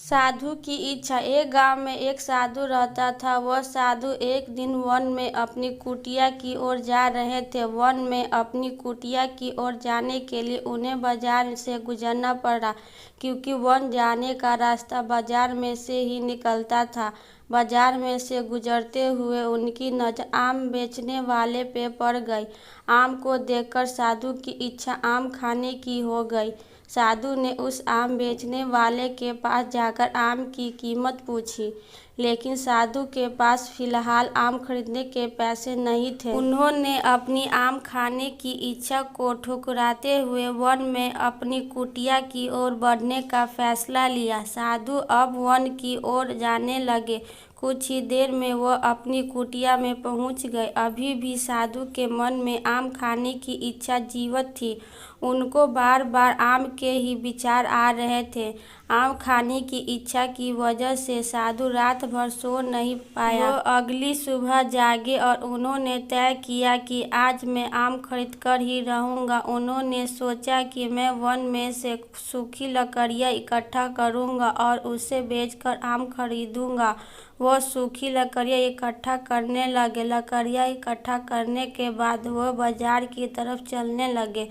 साधु की इच्छा। एक गांव में एक साधु रहता था। वह साधु एक दिन वन में अपनी कुटिया की ओर जा रहे थे। वन में अपनी कुटिया की ओर जाने के लिए उन्हें बाजार से गुजरना पड़ा, क्योंकि वन जाने का रास्ता बाजार में से ही निकलता था। बाजार में से गुजरते हुए उनकी नज़र आम बेचने वाले पे पड़ गई। आम को देखकर साधु की इच्छा आम खाने की हो गई। साधु ने उस आम बेचने वाले के पास जाकर आम की कीमत पूछी, लेकिन साधु के पास फिलहाल आम खरीदने के पैसे नहीं थे। उन्होंने अपनी आम खाने की इच्छा को ठुकराते हुए वन में अपनी कुटिया की ओर बढ़ने का फैसला लिया। साधु अब वन की ओर जाने लगे। कुछ ही देर में वह अपनी कुटिया में पहुंच गए। अभी भी साधु के मन में आम खाने की इच्छा जीवित थी। उनको बार बार आम के ही विचार आ रहे थे। आम खाने की इच्छा की वजह से साधु रात भर सो नहीं पाया। वो अगली सुबह जागे और उन्होंने तय किया कि आज मैं आम खरीद कर ही रहूँगा। उन्होंने सोचा कि मैं वन में से सूखी लकड़ियाँ इकट्ठा करूँगा और उसे बेचकर आम खरीदूँगा। वह सूखी लकड़ियाँ इकट्ठा करने लगे। लकड़ियाँ इकट्ठा करने के बाद वह बाजार की तरफ चलने लगे।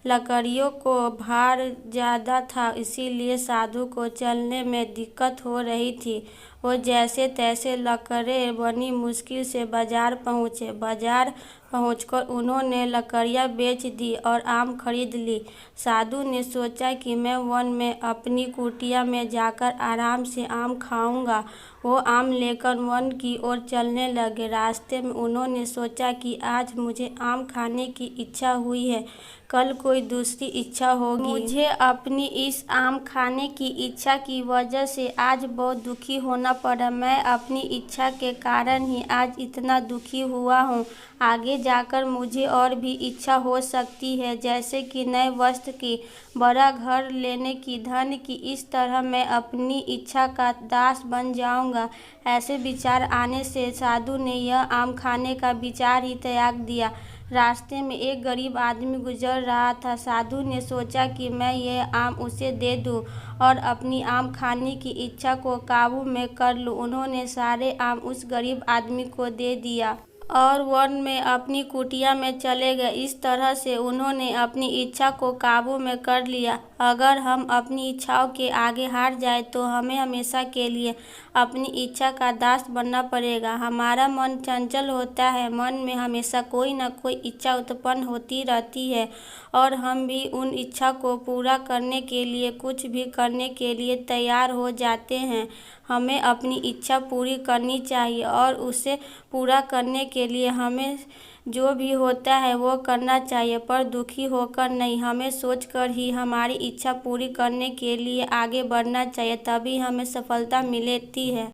लकड़ियों को भार ज़्यादा था, इसीलिए साधु को चलने में दिक्कत हो रही थी। वो जैसे तैसे लकड़ें बनी मुश्किल से बाजार पहुँचे। बाजार पहुंचकर उन्होंने लकड़ियाँ बेच दी और आम खरीद ली। साधु ने सोचा कि मैं वन में अपनी कुटिया में जाकर आराम से आम खाऊंगा। वो आम लेकर वन की ओर चलने लगे। रास्ते में उन्होंने सोचा कि आज मुझे आम खाने की इच्छा हुई है, कल कोई दूसरी इच्छा होगी। मुझे अपनी इस आम खाने की इच्छा की वजह से आज बहुत दुखी होना पड़ा। मैं अपनी इच्छा के कारण ही आज इतना दुखी हुआ हूँ। आगे जाकर मुझे और भी इच्छा हो सकती है, जैसे कि नए वस्त्र की, बड़ा घर लेने की, धन की। इस तरह मैं अपनी इच्छा का दास बन जाऊंगा। ऐसे विचार आने से साधु ने यह आम खाने का विचार ही त्याग दिया। रास्ते में एक गरीब आदमी गुजर रहा था। साधु ने सोचा कि मैं यह आम उसे दे दूं और अपनी आम खाने की इच्छा को काबू में कर लूं। उन्होंने सारे आम उस गरीब आदमी को दे दिया और वन में अपनी कुटिया में चले गए। इस तरह से उन्होंने अपनी इच्छा को काबू में कर लिया। अगर हम अपनी इच्छाओं के आगे हार जाए तो हमें हमेशा के लिए अपनी इच्छा का दास बनना पड़ेगा। हमारा मन चंचल होता है, मन में हमेशा कोई न कोई इच्छा उत्पन्न होती रहती है और हम भी उन इच्छा को पूरा करने के लिए कुछ भी करने के लिए तैयार हो जाते हैं। हमें अपनी इच्छा पूरी करनी चाहिए और उसे पूरा करने के लिए हमें जो भी होता है वो करना चाहिए, पर दुखी होकर नहीं। हमें सोचकर ही हमारी इच्छा पूरी करने के लिए आगे बढ़ना चाहिए, तभी हमें सफलता मिलती है।